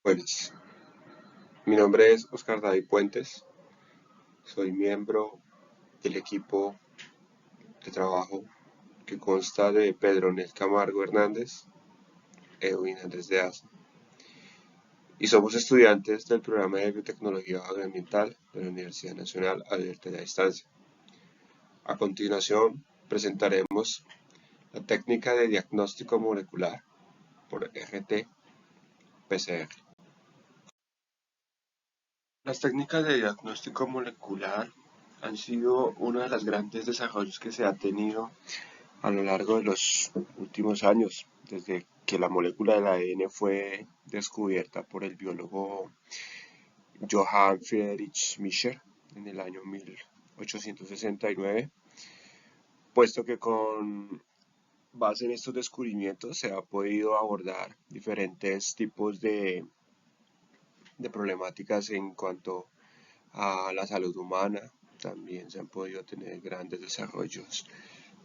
Buenas, mi nombre es Oscar David Puentes, soy miembro del equipo de trabajo que consta de Pedro Nel Camargo Hernández, Edwin Andrés de Asa, y somos estudiantes del programa de Biotecnología Agroambiental de la Universidad Nacional Abierta y a Distancia. A continuación, presentaremos la técnica de diagnóstico molecular por RT-PCR. Las técnicas de diagnóstico molecular han sido uno de los grandes desarrollos que se ha tenido a lo largo de los últimos años, desde que la molécula del ADN fue descubierta por el biólogo Johann Friedrich Miescher en el año 1869, puesto que con base en estos descubrimientos se ha podido abordar diferentes tipos de problemáticas en cuanto a la salud humana. También se han podido tener grandes desarrollos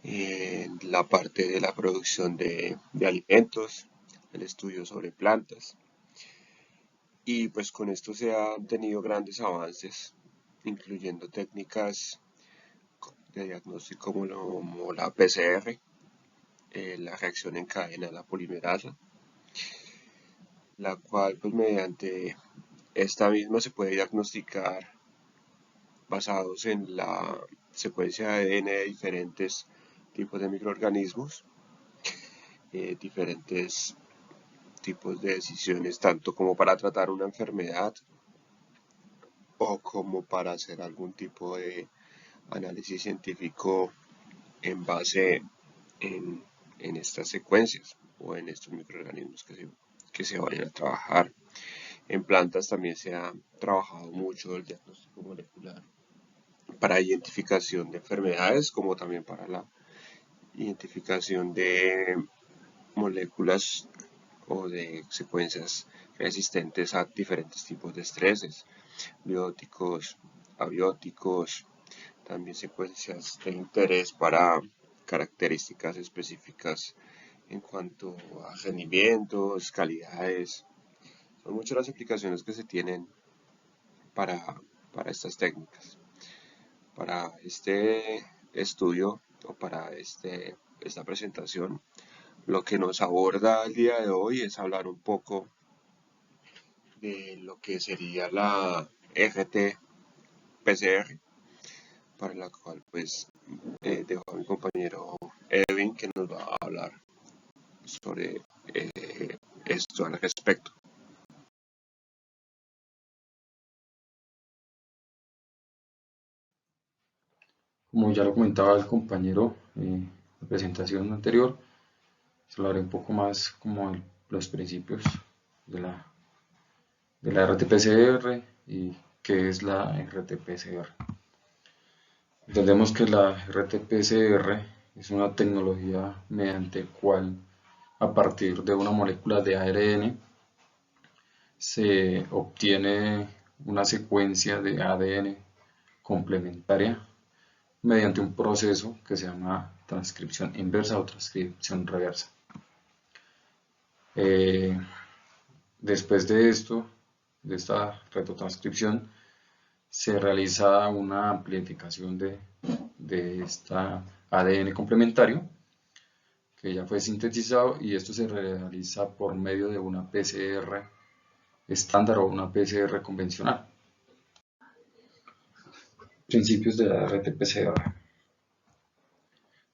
en la parte de la producción de alimentos, el estudio sobre plantas. Y pues con esto se han tenido grandes avances, incluyendo técnicas de diagnóstico como la PCR, la reacción en cadena, la polimerasa, la cual pues mediante esta misma se puede diagnosticar basados en la secuencia de ADN de diferentes tipos de microorganismos, diferentes tipos de decisiones, tanto como para tratar una enfermedad o como para hacer algún tipo de análisis científico en base en estas secuencias o en estos microorganismos que se vayan a trabajar. En plantas también se ha trabajado mucho el diagnóstico molecular para identificación de enfermedades, como también para la identificación de moléculas o de secuencias resistentes a diferentes tipos de estreses, bióticos, abióticos, también secuencias de interés para características específicas en cuanto a rendimientos, calidades. Son muchas las aplicaciones que se tienen para estas técnicas. Para este estudio o para esta presentación, lo que nos aborda el día de hoy es hablar un poco de lo que sería la RT-PCR, para la cual pues dejo a mi compañero Edwin que nos va a hablar sobre esto al respecto. Como ya lo comentaba el compañero en la presentación anterior, se hablaré un poco más como los principios de la RT-PCR y qué es la RT-PCR. Entendemos que la RT-PCR es una tecnología mediante cual a partir de una molécula de ARN se obtiene una secuencia de ADN complementaria mediante un proceso que se llama transcripción inversa o transcripción reversa. Después de esto, de esta retrotranscripción, se realiza una amplificación de esta ADN complementario que ya fue sintetizado, y esto se realiza por medio de una PCR estándar o una PCR convencional. Principios de la RT-PCR.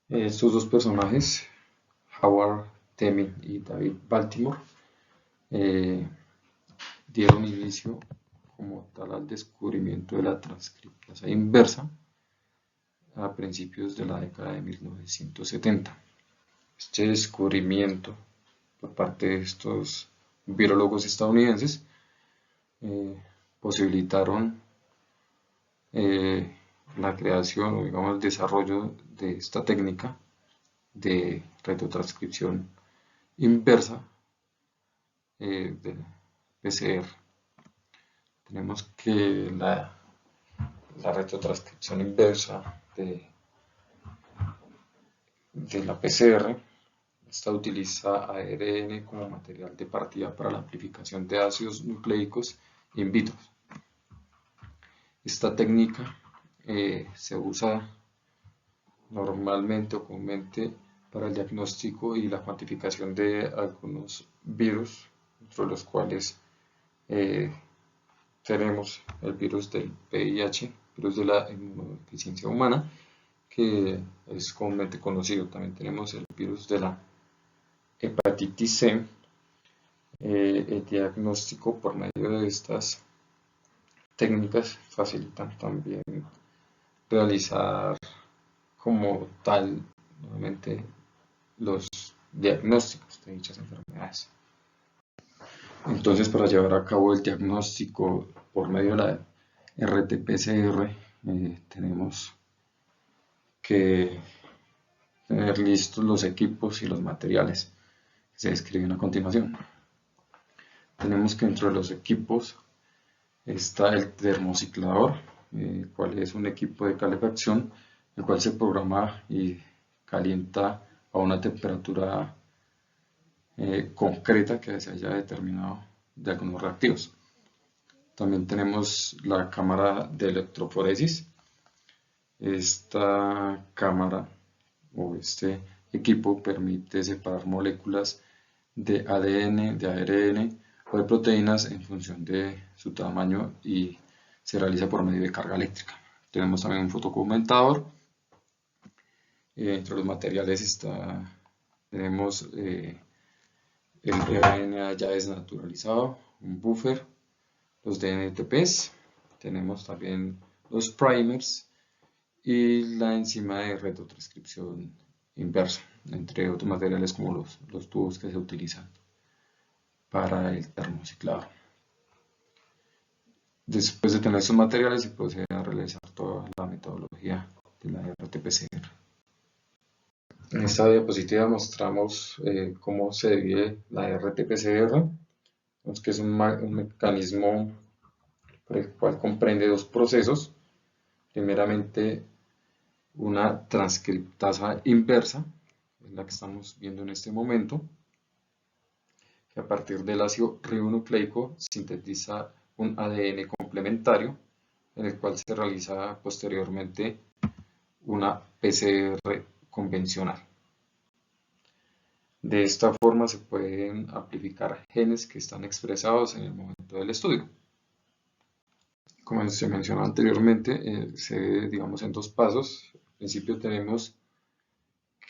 Estos dos personajes, Howard Temin y David Baltimore, dieron inicio como tal al descubrimiento de la transcriptasa inversa a principios de la década de 1970. Este descubrimiento por parte de estos virólogos estadounidenses posibilitaron la creación o digamos el desarrollo de esta técnica de retrotranscripción inversa de PCR. Tenemos que la retrotranscripción inversa de la PCR Esta utiliza ARN como material de partida para la amplificación de ácidos nucleicos in vitro. Esta técnica se usa normalmente o comúnmente para el diagnóstico y la cuantificación de algunos virus, entre los cuales tenemos el virus del VIH, virus de la inmunodeficiencia humana, que es comúnmente conocido. También tenemos el virus de la hepatitis C. El diagnóstico por medio de estas técnicas facilitan también realizar como tal nuevamente los diagnósticos de dichas enfermedades. Entonces, para llevar a cabo el diagnóstico por medio de la RT-PCR, tenemos que tener listos los equipos y los materiales que se describen a continuación. Tenemos que dentro de los equipos está el termociclador, el cual es un equipo de calefacción, el cual se programa y calienta a una temperatura concreta que se haya determinado de algunos reactivos. También tenemos la cámara de electroforesis. Esta cámara o este equipo permite separar moléculas de ADN, de ARN o de proteínas en función de su tamaño y se realiza por medio de carga eléctrica. Tenemos también un fotodocumentador. Entre los materiales tenemos el RNA ya desnaturalizado, un buffer, los DNTPs, tenemos también los primers y la enzima de retrotranscripción inversa, entre otros materiales como los tubos que se utilizan para el termociclado. Después de tener estos materiales se procede a realizar toda la metodología de la RT-PCR. En esta diapositiva mostramos cómo se divide la RT-PCR, que es un mecanismo por el cual comprende dos procesos. Primeramente, una transcriptasa inversa, es la que estamos viendo en este momento, que a partir del ácido ribonucleico sintetiza un ADN complementario, en el cual se realiza posteriormente una PCR convencional. De esta forma se pueden amplificar genes que están expresados en el momento del estudio. Como se mencionó anteriormente, se divide, digamos, en dos pasos. Al principio tenemos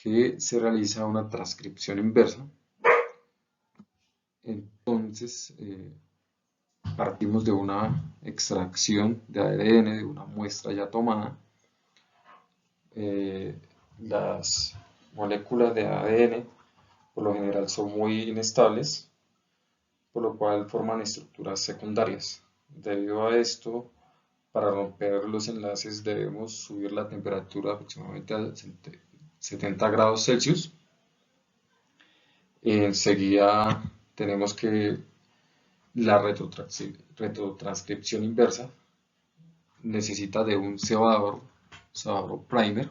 que se realiza una transcripción inversa. Entonces, partimos de una extracción de ADN, de una muestra ya tomada. Las moléculas de ADN por lo general son muy inestables, por lo cual forman estructuras secundarias. Debido a esto, para romper los enlaces debemos subir la temperatura aproximadamente a 70 grados Celsius. Enseguida tenemos que la retrotranscripción inversa necesita de un cebador primer,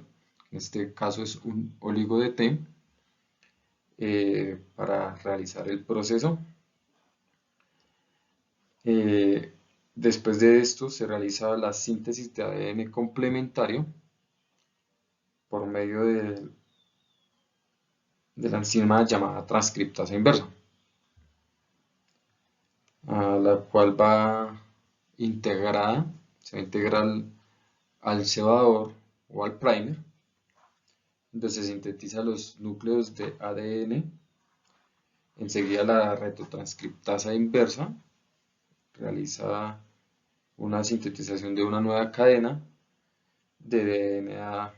en este caso es un oligo de T, para realizar el proceso. Después de esto se realiza la síntesis de ADN complementario por medio de la enzima llamada transcriptasa inversa, a la cual va integrada, se va a integrar al cebador o al primer, donde se sintetiza los núcleos de ADN. Enseguida la retrotranscriptasa inversa realiza una sintetización de una nueva cadena de DNA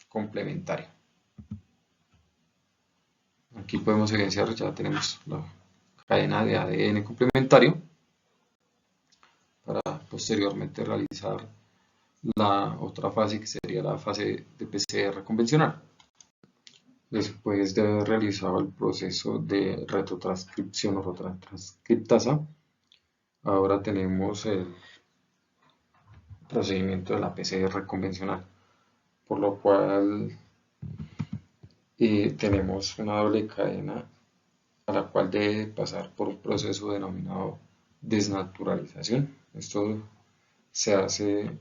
complementario. Aquí podemos evidenciar, ya tenemos la cadena de ADN complementario para posteriormente realizar la otra fase, que sería la fase de PCR convencional. Después de haber realizado el proceso de retrotranscripción o retrotranscriptasa, ahora tenemos el procedimiento de la PCR convencional, por lo cual tenemos una doble cadena a la cual debe pasar por un proceso denominado desnaturalización. Esto se hace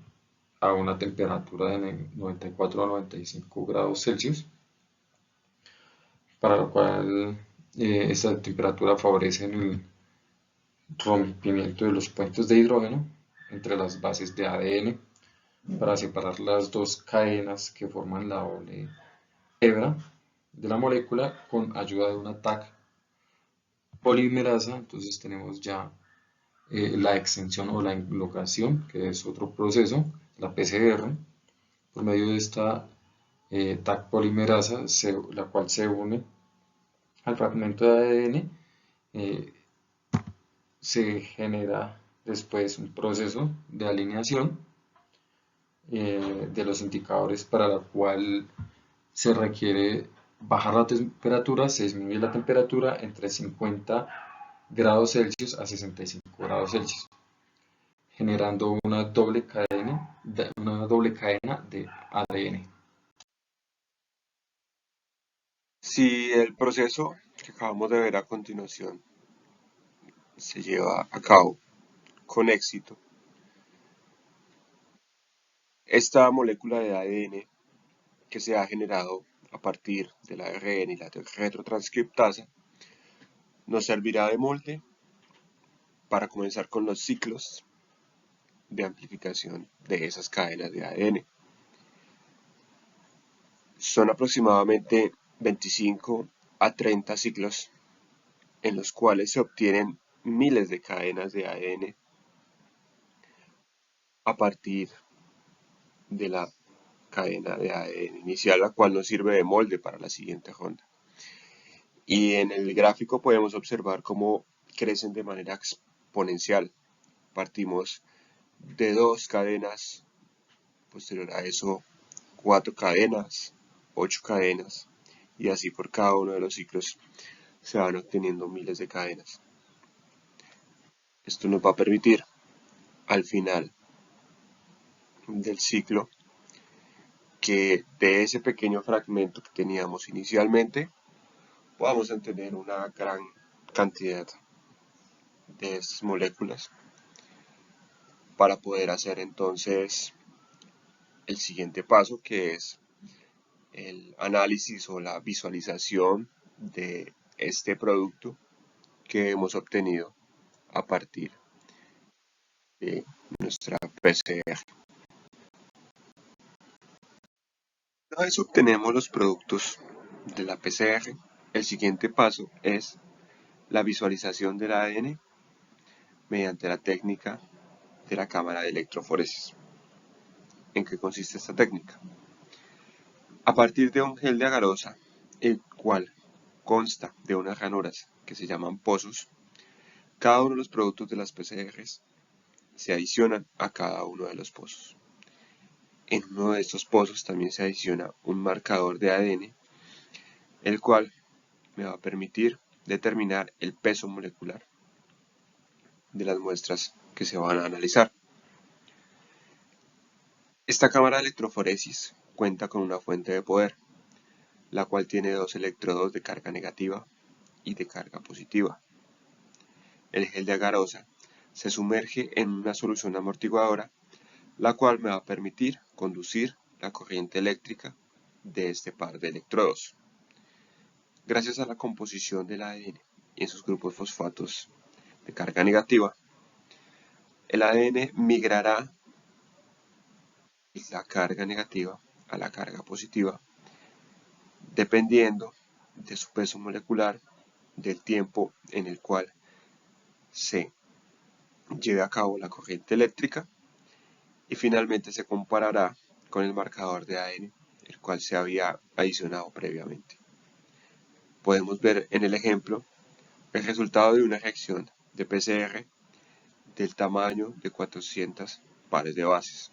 a una temperatura de 94 a 95 grados Celsius, para lo cual esta temperatura favorece el rompimiento de los puentes de hidrógeno entre las bases de ADN para separar las dos cadenas que forman la doble hebra de la molécula con ayuda de una TAC polimerasa. Entonces tenemos ya la extensión o la inlocación, que es otro proceso, la PCR, por medio de esta TAC polimerasa, la cual se une al fragmento de ADN. Se genera después un proceso de alineación de los indicadores, para la cual se requiere bajar la temperatura, se disminuye la temperatura entre 50 grados Celsius a 65 grados Celsius, generando una doble cadena de ADN. Si el proceso que acabamos de ver a continuación se lleva a cabo con éxito, esta molécula de ADN que se ha generado a partir del ARN y la retrotranscriptasa nos servirá de molde para comenzar con los ciclos de amplificación de esas cadenas de ADN. Son aproximadamente 25 a 30 ciclos en los cuales se obtienen miles de cadenas de ADN a partir de la cadena de ADN inicial, la cual nos sirve de molde para la siguiente ronda. Y en el gráfico podemos observar cómo crecen de manera exponencial. Partimos de 2 cadenas, posterior a eso 4 cadenas, 8 cadenas, y así por cada uno de los ciclos se van obteniendo miles de cadenas. Esto nos va a permitir al final del ciclo que de ese pequeño fragmento que teníamos inicialmente podamos obtener una gran cantidad de estas moléculas para poder hacer entonces el siguiente paso, que es el análisis o la visualización de este producto que hemos obtenido a partir de nuestra PCR. Una vez obtenemos los productos de la PCR, el siguiente paso es la visualización del ADN mediante la técnica de la cámara de electroforesis. ¿En qué consiste esta técnica? A partir de un gel de agarosa, el cual consta de unas ranuras que se llaman pozos, cada uno de los productos de las PCRs se adicionan a cada uno de los pozos. En uno de estos pozos también se adiciona un marcador de ADN, el cual me va a permitir determinar el peso molecular de las muestras que se van a analizar. Esta cámara de electroforesis cuenta con una fuente de poder, la cual tiene 2 electrodos de carga negativa y de carga positiva. El gel de agarosa se sumerge en una solución amortiguadora, la cual me va a permitir conducir la corriente eléctrica de este par de electrodos. Gracias a la composición del ADN y sus grupos fosfatos de carga negativa, el ADN migrará de la carga negativa a la carga positiva, dependiendo de su peso molecular, del tiempo en el cual se lleve a cabo la corriente eléctrica, y finalmente se comparará con el marcador de ADN, el cual se había adicionado previamente. Podemos ver en el ejemplo el resultado de una reacción de PCR del tamaño de 400 pares de bases.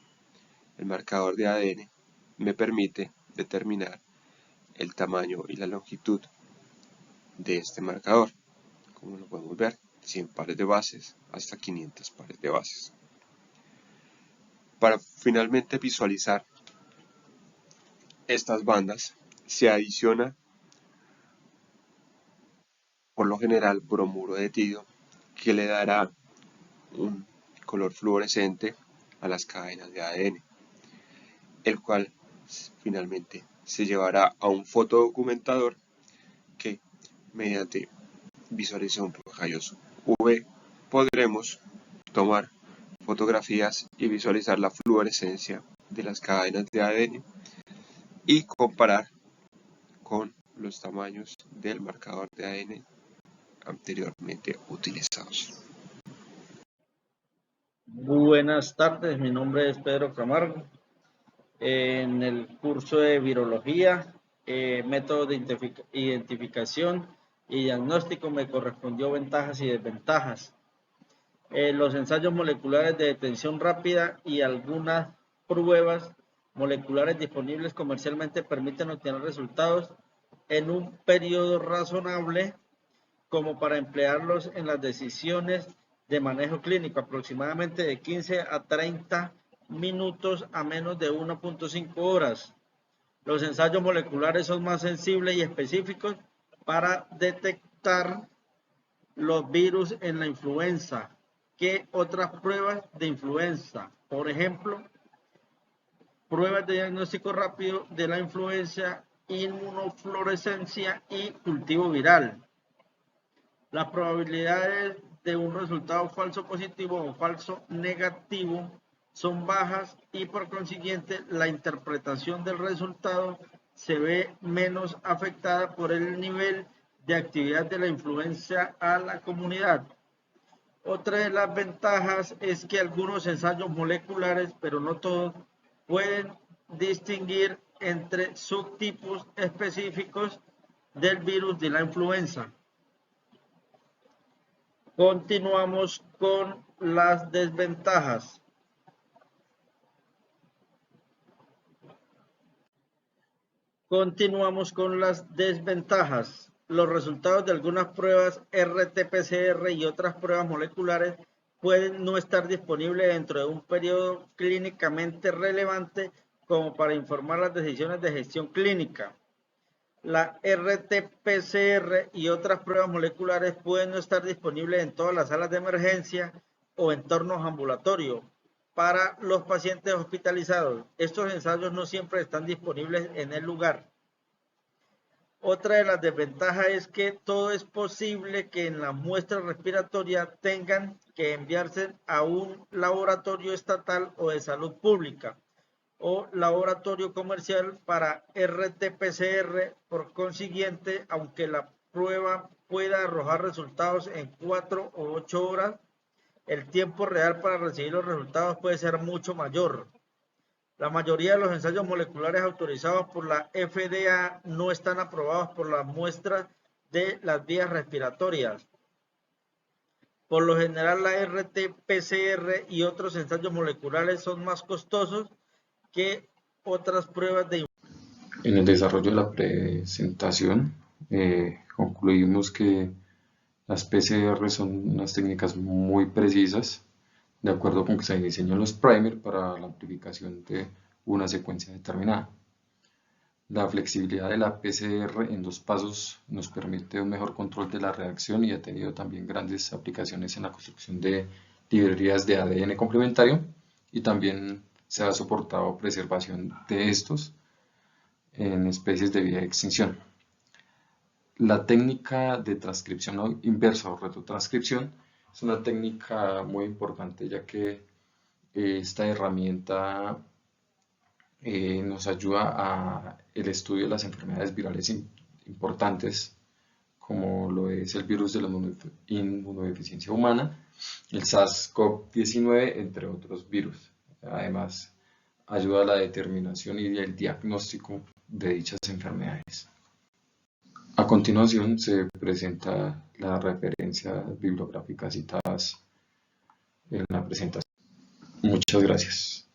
El marcador de ADN me permite determinar el tamaño y la longitud de este marcador. Como lo podemos ver, 100 pares de bases hasta 500 pares de bases. Para finalmente visualizar estas bandas, se adiciona por lo general bromuro de etilo, que le dará un color fluorescente a las cadenas de ADN, el cual finalmente se llevará a un fotodocumentador que, mediante visualización por rayos UV, podremos tomar fotografías y visualizar la fluorescencia de las cadenas de ADN y comparar con los tamaños del marcador de ADN anteriormente utilizados. Buenas tardes, mi nombre es Pedro Camargo. En el curso de virología, métodos de identificación y diagnóstico me correspondió ventajas y desventajas. Los ensayos moleculares de detención rápida y algunas pruebas moleculares disponibles comercialmente permiten obtener resultados en un periodo razonable como para emplearlos en las decisiones de manejo clínico, aproximadamente de 15 a 30 minutos a menos de 1.5 horas. Los ensayos moleculares son más sensibles y específicos para detectar los virus en la influenza que otras pruebas de influenza. Por ejemplo, pruebas de diagnóstico rápido de la influenza, inmunofluorescencia y cultivo viral. Las probabilidades de un resultado falso positivo o falso negativo son bajas y por consiguiente la interpretación del resultado se ve menos afectada por el nivel de actividad de la influenza a la comunidad. Otra de las ventajas es que algunos ensayos moleculares, pero no todos, pueden distinguir entre subtipos específicos del virus de la influenza. Continuamos con las desventajas. Los resultados de algunas pruebas RT-PCR y otras pruebas moleculares pueden no estar disponibles dentro de un periodo clínicamente relevante como para informar las decisiones de gestión clínica. La RT-PCR y otras pruebas moleculares pueden no estar disponibles en todas las salas de emergencia o entornos ambulatorios para los pacientes hospitalizados. Estos ensayos no siempre están disponibles en el lugar. Otra de las desventajas es que todo es posible que en las muestras respiratorias tengan que enviarse a un laboratorio estatal o de salud pública o laboratorio comercial para RT-PCR. Por consiguiente, aunque la prueba pueda arrojar resultados en 4 o 8 horas, el tiempo real para recibir los resultados puede ser mucho mayor. La mayoría de los ensayos moleculares autorizados por la FDA no están aprobados por las muestras de las vías respiratorias. Por lo general, la RT-PCR y otros ensayos moleculares son más costosos que otras pruebas de influenza. En el desarrollo de la presentación, concluimos que las PCR son unas técnicas muy precisas, de acuerdo con que se diseñan los primers para la amplificación de una secuencia determinada. La flexibilidad de la PCR en 2 pasos nos permite un mejor control de la reacción y ha tenido también grandes aplicaciones en la construcción de librerías de ADN complementario, y también se ha soportado preservación de estos en especies de vía de extinción. La técnica de transcripción inversa o retrotranscripción es una técnica muy importante, ya que esta herramienta nos ayuda a el estudio de las enfermedades virales importantes, como lo es el virus de la inmunodeficiencia humana, el SARS-CoV-19, entre otros virus. Además, ayuda a la determinación y el diagnóstico de dichas enfermedades. A continuación se presenta las referencias bibliográficas citadas en la presentación. Muchas gracias.